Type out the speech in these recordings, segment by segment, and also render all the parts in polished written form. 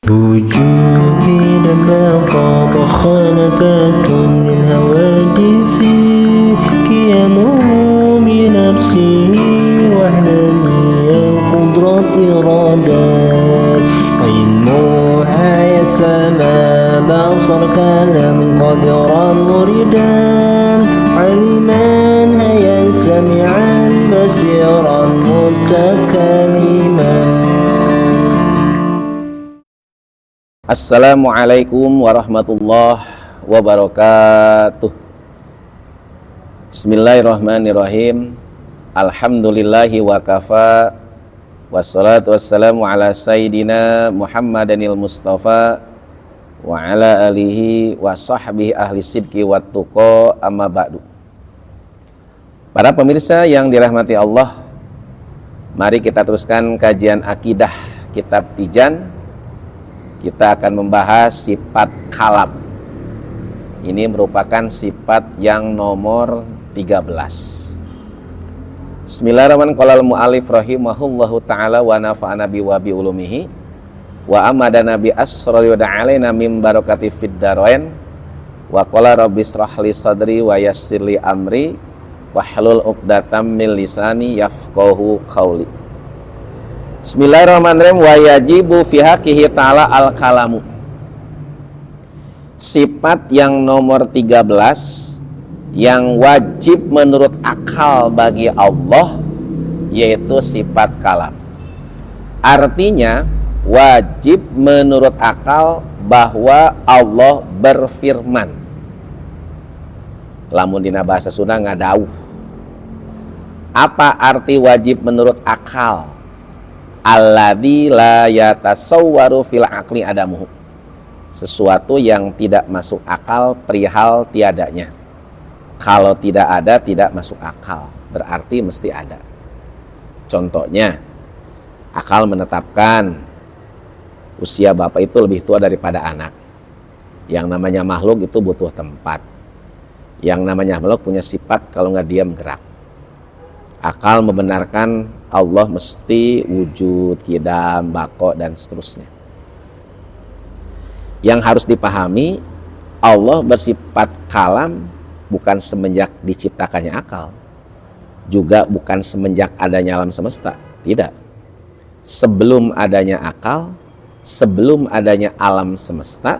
وجودي لما طاب خانبات من حوادثي قيامه بنفسي وحدانية قدرة إرادات علمها يسمى بصر كلام قدرا مريدا علما هيا سمعا بصيرا متكلما. Assalamualaikum warahmatullahi wabarakatuh. Bismillahirrahmanirrahim. Alhamdulillahi wa kafa. Wassalatu wassalamu ala sayyidina Muhammadanil Mustafa wa ala alihi wa sahbihi ahli sidqi wa tuqa, amma ba'du. Para pemirsa yang dirahmati Allah, mari kita teruskan kajian akidah kitab Tijan. Kita akan membahas sifat kalam. Ini merupakan sifat yang nomor 13. Bismillahirrahmanirrahim. Qala al-mu'allif rahimahullahu ta'ala wa nafa'ana bi ulumihi wa amadana bi asrar wa da'alaina min barakati fid darain wa qala rabbi israh li sadri wa yassir li amri wahlul 'uqdatam min lisani yafqahu qawli. Bismillahirrahmanirrahim. Wa yajibu fi haqqihi ta'ala al-kalamu. Sifat yang nomor 13 yang wajib menurut akal bagi Allah yaitu sifat kalam. Artinya wajib menurut akal bahwa Allah berfirman. Lamun dina bahasa Sunda ngadauh. Apa arti wajib menurut akal? Alladzi la yatasawwaru fil aqli adamuhu. Sesuatu yang tidak masuk akal perihal tiadanya. Kalau tidak ada, tidak masuk akal. Berarti mesti ada. Contohnya, akal menetapkan usia bapak itu lebih tua daripada anak. Yang namanya makhluk itu butuh tempat. Yang namanya makhluk punya sifat kalau nggak diam gerak. Akal membenarkan Allah mesti wujud, qidam, baqo, dan seterusnya. Yang harus dipahami, Allah bersifat kalam bukan semenjak diciptakannya akal, juga bukan semenjak adanya alam semesta. Tidak. Sebelum adanya akal, sebelum adanya alam semesta,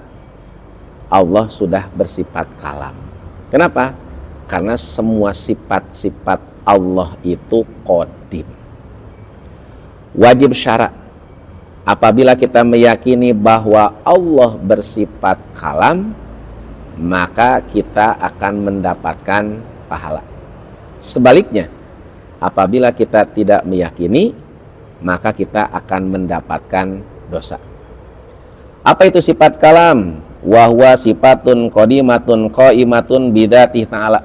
Allah sudah bersifat kalam. Kenapa? Karena semua sifat-sifat Allah itu qadim. Wajib syarat. Apabila kita meyakini bahwa Allah bersifat kalam, maka kita akan mendapatkan pahala. Sebaliknya, apabila kita tidak meyakini, maka kita akan mendapatkan dosa. Apa itu sifat kalam? Wa huwa sifatun qadimatun qaimatun bidzatihi ta'ala.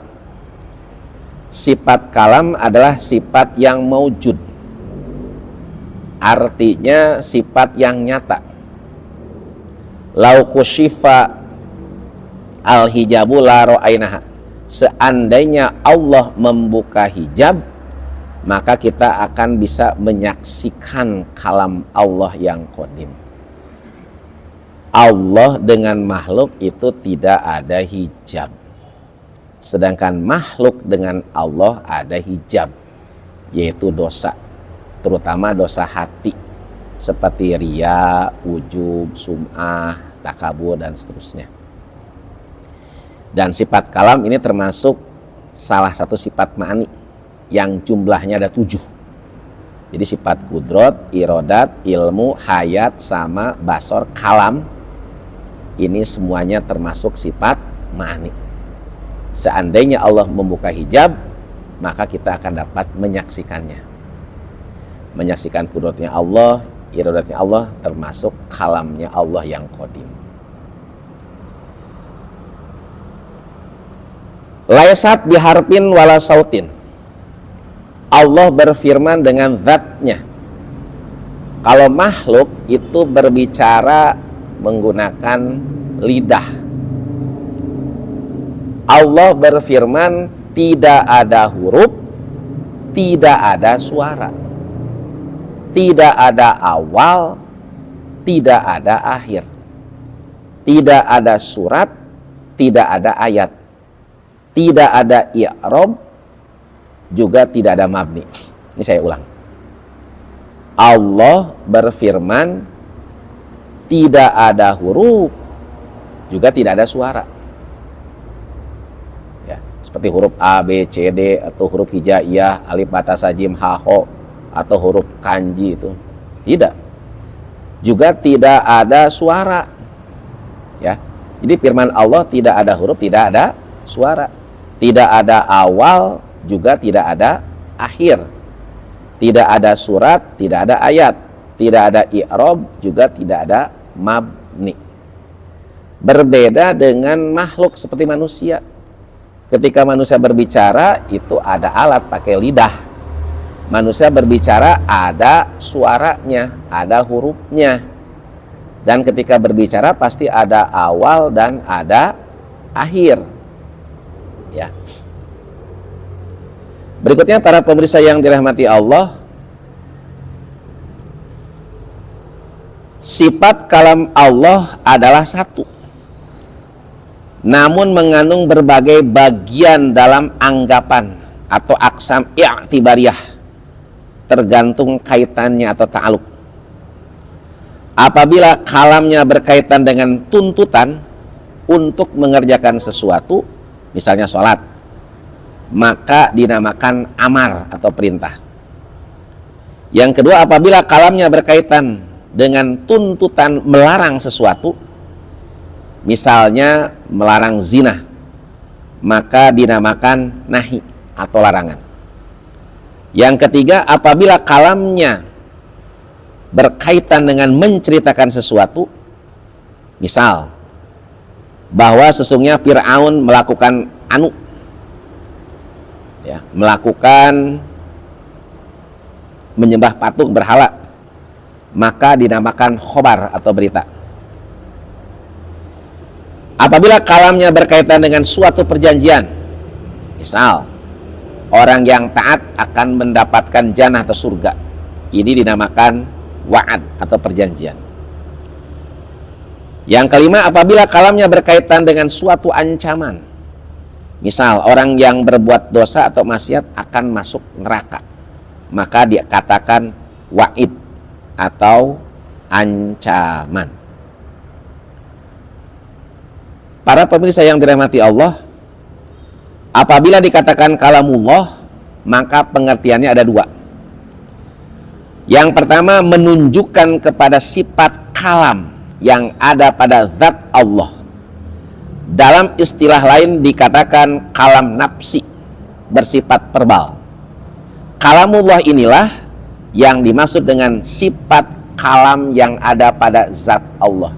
Sifat kalam adalah sifat yang maujud. Artinya sifat yang nyata. Lau kusyifa al-hijabu la ra'ainaha. Seandainya Allah membuka hijab, maka kita akan bisa menyaksikan kalam Allah yang qadim. Allah dengan makhluk itu tidak ada hijab. Sedangkan makhluk dengan Allah ada hijab, yaitu dosa, terutama dosa hati seperti riya, ujub, sum'ah, takabur, dan seterusnya. Dan sifat kalam ini termasuk salah satu sifat ma'ani yang jumlahnya ada 7. Jadi sifat kudrot, irodat, ilmu, hayat, sama, basor, kalam, ini semuanya termasuk sifat ma'ani. Seandainya Allah membuka hijab, maka kita akan dapat menyaksikannya. Menyaksikan kudratnya Allah, iradatnya Allah, termasuk kalamnya Allah yang qadim. Laisat biharfin wala sautin. Allah berfirman dengan zatnya. Kalau makhluk itu berbicara menggunakan lidah. Allah berfirman tidak ada huruf, tidak ada suara, tidak ada awal, tidak ada akhir, tidak ada surat, tidak ada ayat, tidak ada i'rab, juga tidak ada mabni. Ini saya ulang. Allah berfirman, tidak ada huruf, juga tidak ada suara. Ya, seperti huruf A, B, C, D, atau huruf hijaiyah, alif, bata, sajim, ha, ho, atau huruf kanji itu. Tidak. Juga tidak ada suara. Ya. Jadi firman Allah tidak ada huruf, tidak ada suara. Tidak ada awal, juga tidak ada akhir. Tidak ada surat, tidak ada ayat. Tidak ada i'rab, juga tidak ada mabni. Berbeda dengan makhluk seperti manusia. Ketika manusia berbicara, itu ada alat pakai lidah. Manusia berbicara ada suaranya, ada hurufnya. Dan ketika berbicara pasti ada awal dan ada akhir. Ya. Berikutnya para pemirsa yang dirahmati Allah, sifat kalam Allah adalah satu, namun mengandung berbagai bagian dalam anggapan atau aksam i'tibariyah, tergantung kaitannya atau ta'aluk. Apabila kalamnya berkaitan dengan tuntutan untuk mengerjakan sesuatu, misalnya sholat, maka dinamakan amar atau perintah. Yang kedua, apabila kalamnya berkaitan dengan tuntutan melarang sesuatu, misalnya melarang zina, maka dinamakan nahi atau larangan. Yang ketiga, apabila kalamnya berkaitan dengan menceritakan sesuatu, misal bahwa sesungguhnya Fir'aun melakukan melakukan menyembah patung berhala, maka dinamakan khobar atau berita. Apabila kalamnya berkaitan dengan suatu perjanjian, misal orang yang taat akan mendapatkan jannah atau surga, ini dinamakan wa'ad atau perjanjian. Yang kelima, apabila kalamnya berkaitan dengan suatu ancaman, misal orang yang berbuat dosa atau maksiat akan masuk neraka, maka dikatakan wa'id atau ancaman. Para pemirsa yang dirahmati Allah, apabila dikatakan kalamullah, maka pengertiannya ada dua. Yang pertama, menunjukkan kepada sifat kalam yang ada pada zat Allah. Dalam istilah lain dikatakan kalam nafsi, bersifat verbal. Kalamullah inilah yang dimaksud dengan sifat kalam yang ada pada zat Allah.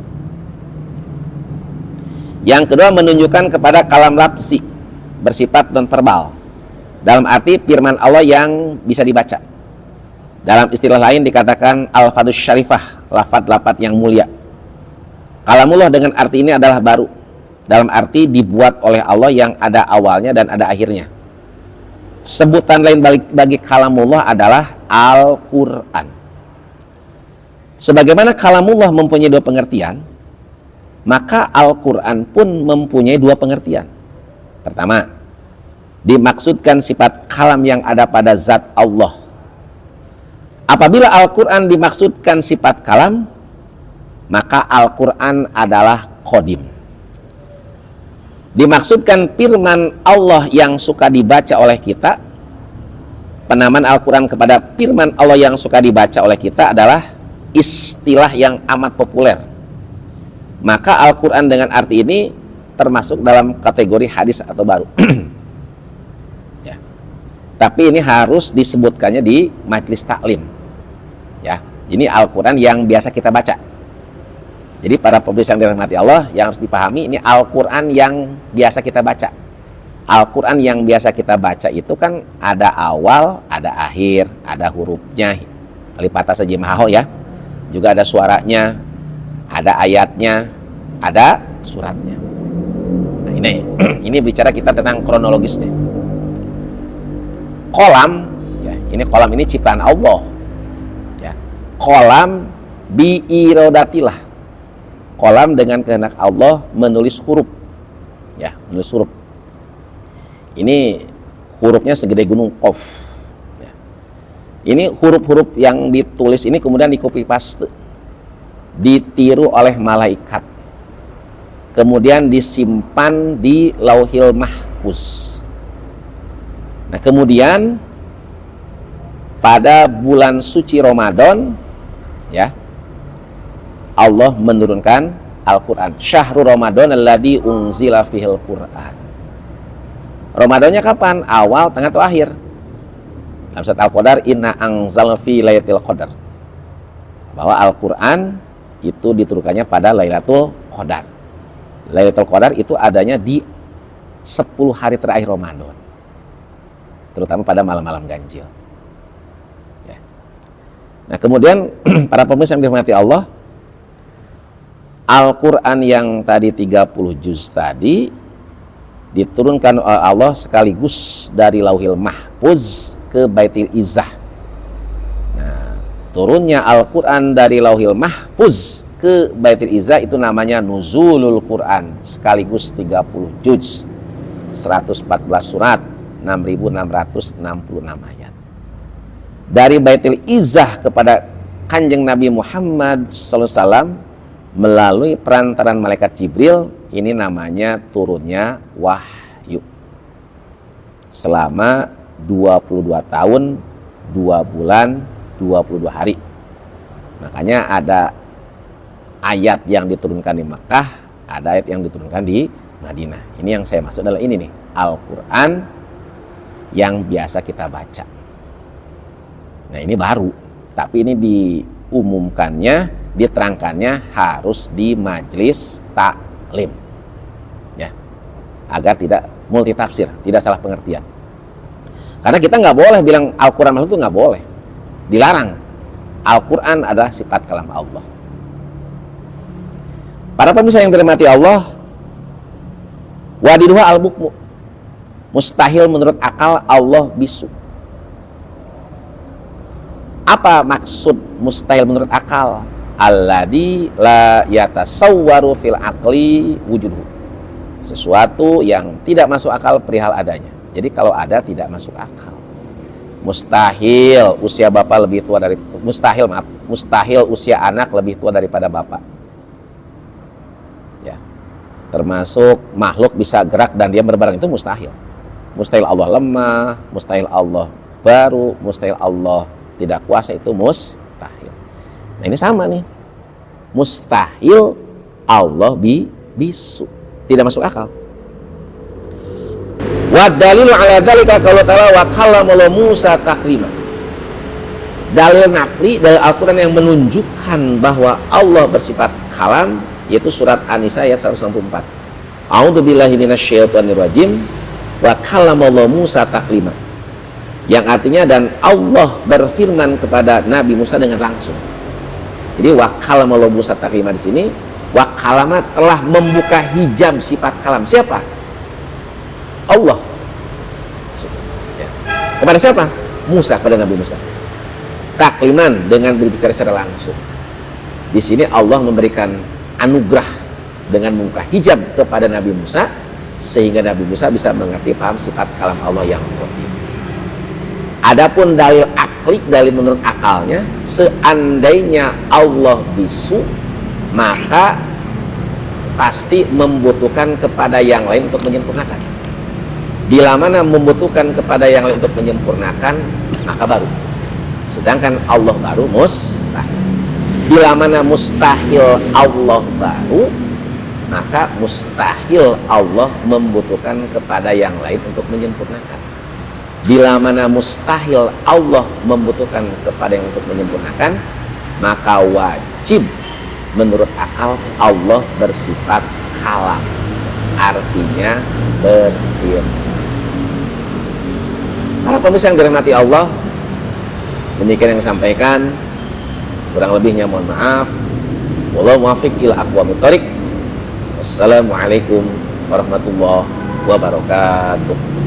Yang kedua, menunjukkan kepada kalam nafsi, bersifat non-verbal, dalam arti firman Allah yang bisa dibaca. Dalam istilah lain dikatakan al-fadhus syarifah, lafad-lafad yang mulia. Kalamullah dengan arti ini adalah baru, dalam arti dibuat oleh Allah yang ada awalnya dan ada akhirnya. Sebutan lain bagi kalamullah adalah Al-Quran. Sebagaimana kalamullah mempunyai dua pengertian, maka Al-Quran pun mempunyai dua pengertian. Pertama, dimaksudkan sifat kalam yang ada pada zat Allah. Apabila Al-Quran dimaksudkan sifat kalam, maka Al-Quran adalah qadim. Dimaksudkan firman Allah yang suka dibaca oleh kita. Penamaan Al-Quran kepada firman Allah yang suka dibaca oleh kita adalah istilah yang amat populer. Maka Al-Quran dengan arti ini termasuk dalam kategori hadis atau baru. Ya. Tapi ini harus disebutkannya di majelis taklim. Ya, ini Al-Quran yang biasa kita baca. Jadi para pemirsa yang dirahmati Allah, yang harus dipahami, ini Al-Quran yang biasa kita baca. Al-Quran yang biasa kita baca itu kan ada awal, ada akhir, ada hurufnya, alif bata sajim ha ho ya. Juga ada suaranya, ada ayatnya, ada suratnya. Nah ini bicara kita tentang kronologisnya. Kolam, ya, ini kolam ini ciptaan Allah. Ya, kolam bi irodatillah, kolam dengan kehendak Allah menulis huruf, ya, menulis huruf. Ini hurufnya segede gunung Qaf. Ya. Ini huruf-huruf yang ditulis ini kemudian di copy paste, ditiru oleh malaikat, kemudian disimpan di Lauhil Mahfuz. Nah, kemudian pada bulan suci Ramadan, ya, Allah menurunkan Al-Quran. Syahrul Ramadan alladzi unzila fihil Quran. Ramadannya kapan? Awal, tengah, atau akhir? Dalam surat Al-Qadar, inna anzalna fi lailatul qadar. Bahwa Al-Quran itu diturunkannya pada Lailatul Qadar. Lailatul Qadar itu adanya di 10 hari terakhir Ramadan, terutama pada malam-malam ganjil. Ya. Nah, kemudian para pemirsa yang dirahmati Allah, Al-Quran yang tadi 30 juz tadi diturunkan oleh Allah sekaligus dari Lauhil Mahfuz ke Baitul Izzah. Nah, turunnya Al-Quran dari Lauhil Mahfuz ke Baitul Izzah itu namanya Nuzulul Quran, sekaligus 30 juz, 114 surat, 6.666 ayat. Dari Baitul Izzah kepada Kanjeng Nabi Muhammad SAW melalui perantaran malaikat Jibril, ini namanya turunnya wahyu. Selama 22 tahun, 2 bulan, 22 hari. Makanya ada ayat yang diturunkan di Mekah, ada ayat yang diturunkan di Madinah. Ini yang saya maksud adalah ini nih, Al-Quran yang biasa kita baca. Nah, ini baru, tapi ini diumumkannya, diterangkannya harus di majelis taklim, ya, agar tidak multitafsir, tidak salah pengertian. Karena kita nggak boleh bilang Al-Quran makhluk itu nggak boleh, dilarang. Al-Quran adalah sifat kalam Allah. Para pemirsa yang dirahmati Allah, wadiduha al-bukmu, mustahil menurut akal Allah bisu. Apa maksud mustahil menurut akal? Alladzi la yatasawwaru fil aqli wujuduhu, sesuatu yang tidak masuk akal perihal adanya. Jadi kalau ada tidak masuk akal. Mustahil usia bapak lebih tua dari mustahil usia anak lebih tua daripada bapak. Ya. Termasuk makhluk bisa gerak dan dia berbareng, itu mustahil. Mustahil Allah lemah, mustahil Allah baru, mustahil Allah tidak kuasa, itu mustahil. Nah, ini sama nih, mustahil Allah bisu, tidak masuk akal. Wa dalilu ala dzalika qaulu ta'ala wa kallama Musa taklima. Dalil nakli dari Al-Quran yang menunjukkan bahwa Allah bersifat kalam, yaitu surat An-Nisa ayat 164. A'udzu billahi minasyaitonir rajim wa kallama Musa taklima. Yang artinya, dan Allah berfirman kepada Nabi Musa dengan langsung. Jadi wa kallama Musa taklima di sini, wa kallama telah membuka hijab sifat kalam. Siapa? Allah. Ya. Kepada siapa? Musa, kepada Nabi Musa. Takliman, dengan berbicara secara langsung. Di sini Allah memberikan anugerah dengan membuka hijab kepada Nabi Musa, sehingga Nabi Musa bisa mengerti, paham sifat kalam Allah yang seperti itu. Adapun dalil akli, dalil menurut akalnya, seandainya Allah bisu, maka pasti membutuhkan kepada yang lain untuk menyempurnakan. Bila mana membutuhkan kepada yang lain untuk menyempurnakan, maka baru. Sedangkan Allah baru mustahil. Bila mana mustahil Allah baru, maka mustahil Allah membutuhkan kepada yang lain untuk menyempurnakan. Bila mana mustahil Allah membutuhkan kepada yang untuk menyempurnakan, maka wajib menurut akal Allah bersifat kalam, artinya berfirman. Para pemirsa yang dirahmati Allah, demikian yang disampaikan, kurang lebihnya mohon maaf. Wallahu muwaffiq ila aqwamit thoriq. Wassalamualaikum warahmatullahi wabarakatuh.